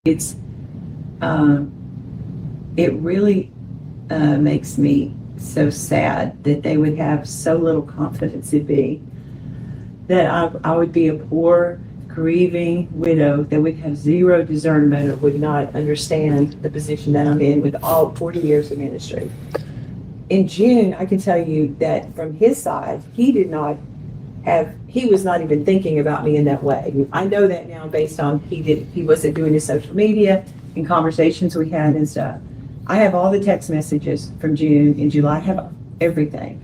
it's, um, it really makes me so sad that they would have so little confidence in me, that I would be a poor, grieving widow that would have zero discernment or would not understand the position that I'm in with all 40 years of ministry. In June, I can tell you that from his side, he was not even thinking about me in that way. I know that now based on he wasn't doing his social media and conversations we had and stuff. I have all the text messages from June and July. I have everything.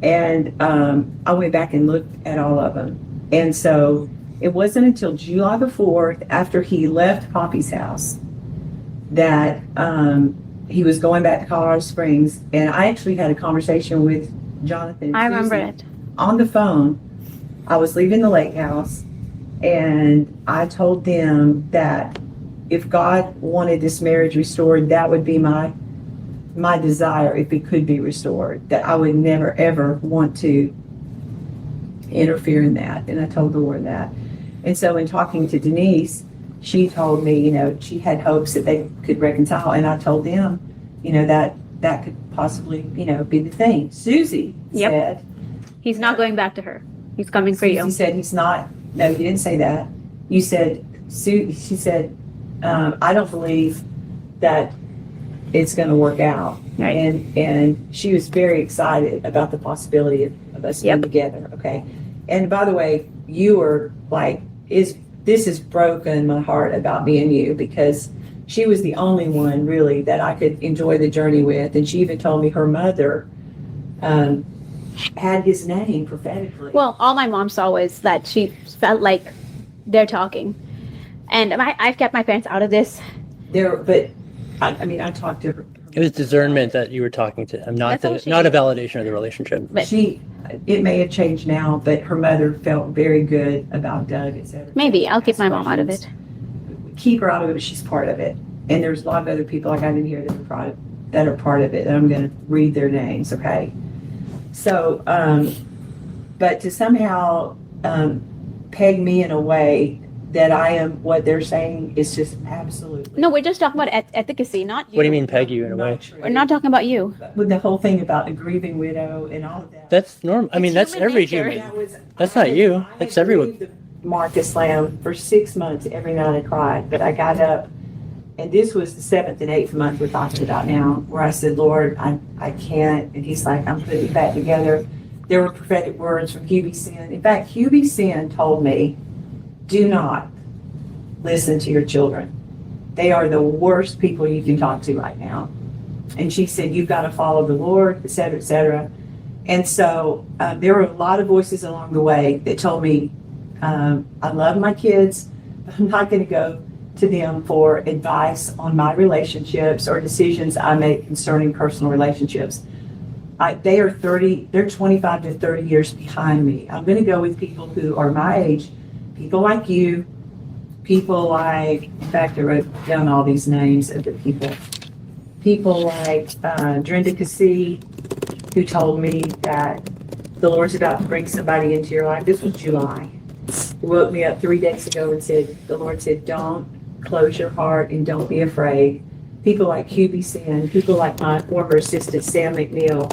And I went back and looked at all of them. And so it wasn't until July the 4th, after he left Poppy's house, that he was going back to Colorado Springs. And I actually had a conversation with Jonathan and I remember Susie it. on the phone. I was leaving the lake house, and I told them that if God wanted this marriage restored, that would be my desire, if it could be restored, that I would never ever want to interfere in that. And I told the Lord that. And so in talking to Denise, she told me, she had hopes that they could reconcile. And I told them, that could possibly, be the thing. Susie said, he's not going back to her. He's coming for you. Susie said he's not. No, you didn't say that. You said, she said, I don't believe that it's going to work out. Right. And she was very excited about the possibility of us being together. Okay. And by the way, you were like, this has broken my heart about me and you, because she was the only one really that I could enjoy the journey with. And she even told me her mother had his name prophetically. Well, all my mom saw was that she felt like they're talking. And I've kept my parents out of this. But I talked to her. It was discernment that you were talking to him, not a validation of the relationship. But It may have changed now, but her mother felt very good about Doug, etc. Maybe I'll keep my mom out of it. Keep her out of it, but she's part of it. And there's a lot of other people like I didn't hear that are part of it. And I'm going to read their names, okay? So, but to somehow peg me in a way that I am what they're saying is just absolutely. No, we're just talking about efficacy, not you. What do you mean peg you in a way? We're not talking about you. With the whole thing about the grieving widow and all of that. That's normal. I mean, that's every human. That's not you. That's everyone. Marcus Lamb for 6 months. Every night I cried, but I got up, and this was the 7th and 8th month we're talking about now, where I said, Lord, I can't. And he's like, I'm putting it back together. There were prophetic words from Hubie Sin. In fact, Hubie Sin told me, do not listen to your children. They are the worst people you can talk to right now. And she said, you've got to follow the Lord, et cetera, et cetera. And so there were a lot of voices along the way that told me, I love my kids, but I'm not going to go to them for advice on my relationships or decisions I make concerning personal relationships. They're 25 to 30 years behind me. I'm going to go with people who are my age, people like you, people like, in fact, I wrote down all these names of the people like Drenda Cassie, who told me that the Lord's about to bring somebody into your life. This was July. He woke me up 3 days ago and said, the Lord said, don't close your heart and don't be afraid. People like Hubie Sin, people like my former assistant, Sam McNeil,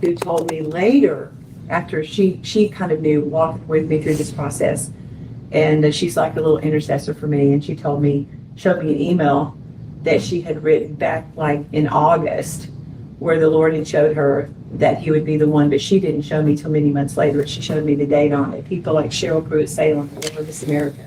who told me later, after she kind of knew, walked with me through this process, and she's like a little intercessor for me, and she showed me an email that she had written back like in August, where the Lord had showed her that he would be the one, but she didn't show me till many months later. She showed me the date on it. People like Cheryl Pruitt Salem, over Miss America,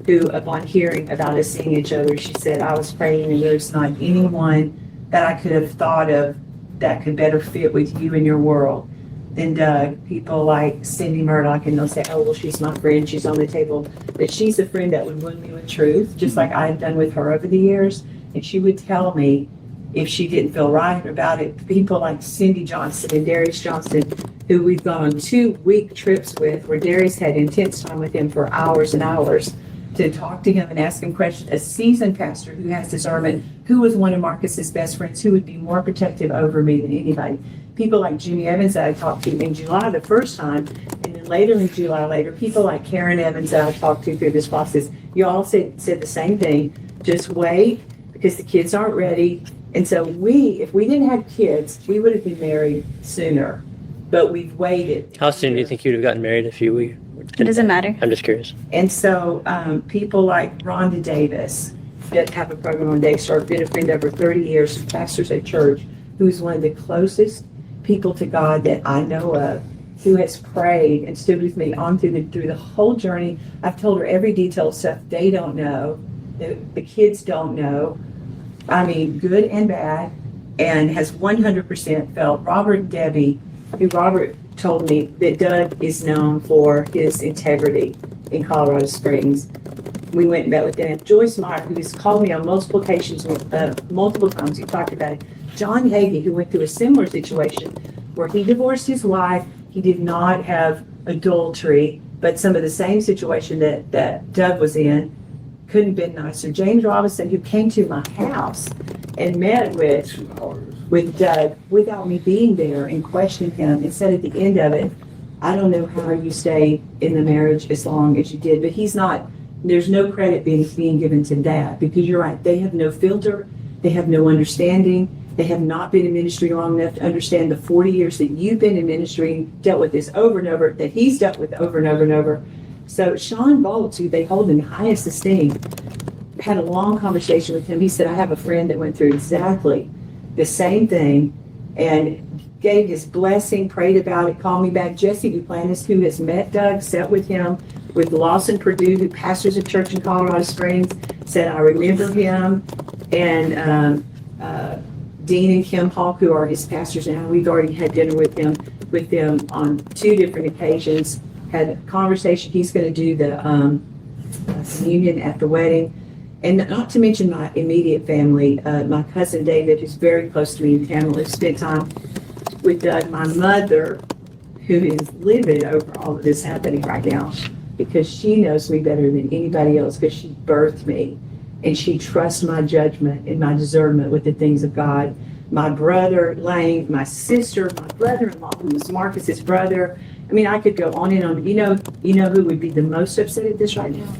who upon hearing about us seeing each other, she said, I was praying and there's not anyone that I could have thought of that could better fit with you in your world than Doug. People like Cindy Murdoch, and they'll say, oh, well, she's my friend, she's on the table. But she's a friend that would wound me with truth, just like I had done with her over the years. And she would tell me if she didn't feel right about it. People like Cindy Johnson and Darius Johnston, who we've gone on 2-week trips with, where Darius had intense time with him for hours and hours to talk to him and ask him questions. A seasoned pastor who has discernment, who was one of Marcus's best friends, who would be more protective over me than anybody. People like Jimmy Evans that I talked to in July the first time, and then later in July, people like Karen Evans that I talked to through this process. You all said the same thing. just wait because the kids aren't ready. And so if we didn't have kids, we would have been married sooner, but we've waited. How soon do you think you'd have gotten married if you were? It doesn't matter. I'm just curious. And so people like Rhonda Davis that have a program on Daystar, been a friend over 30 years, pastors at church, who's one of the closest people to God that I know of, who has prayed and stood with me on through the whole journey. I've told her every detail of stuff they don't know, the kids don't know. I mean, good and bad, and has 100% felt Robert and Debbie, who Robert told me that Doug is known for his integrity in Colorado Springs. We went and met with them. Joyce Meyer, who has called me on multiple occasions, multiple times, he talked about it. John Hagee, who went through a similar situation where he divorced his wife. He did not have adultery, but some of the same situation that Doug was in couldn't have been nicer. James Robinson, who came to my house and met with Doug without me being there and questioned him and said at the end of it, I don't know how you stayed in the marriage as long as you did, but he's not, there's no credit being given to that, because you're right, they have no filter, they have no understanding, they have not been in ministry long enough to understand the 40 years that you've been in ministry, dealt with this over and over, that he's dealt with over and over and over. So Sean Boltz, who they hold in the highest esteem, had a long conversation with him. He said, I have a friend that went through exactly the same thing and gave his blessing, prayed about it, called me back. Jesse Duplantis, who has met Doug, sat with him, with Lawson Purdue, who pastors a church in Colorado Springs, said, I remember him. And Dean and Kim Hawk, who are his pastors now, we've already had dinner with them on 2 different occasions, had a conversation. He's going to do the communion at the wedding. And not to mention my immediate family, my cousin David, who's very close to me in Tamala, spent time with Doug. My mother, who is livid over all of this happening right now, because she knows me better than anybody else, because she birthed me, and she trusts my judgment and my discernment with the things of God. My brother, Lane, my sister, my brother-in-law, who was Marcus's brother. I mean, I could go on and on. You know who would be the most upset at this right now?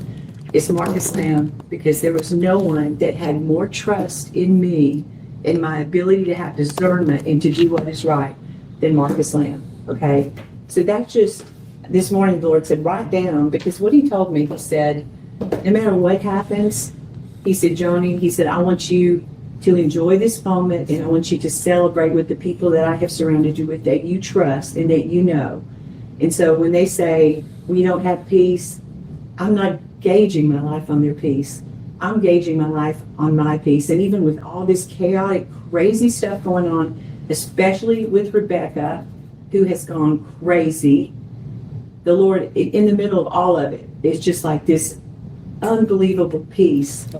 It's Marcus Lamb, because there was no one that had more trust in me and my ability to have discernment and to do what is right than Marcus Lamb, okay? So that's just, this morning the Lord said, write down, because what he told me, he said, no matter what happens, he said, Joni, he said, I want you to enjoy this moment, and I want you to celebrate with the people that I have surrounded you with, that you trust and that you know. And so when they say we don't have peace, I'm not gauging my life on their peace. I'm gauging my life on my peace. And even with all this chaotic, crazy stuff going on, especially with Rebecca, who has gone crazy, the Lord, in the middle of all of it, it's just like this unbelievable peace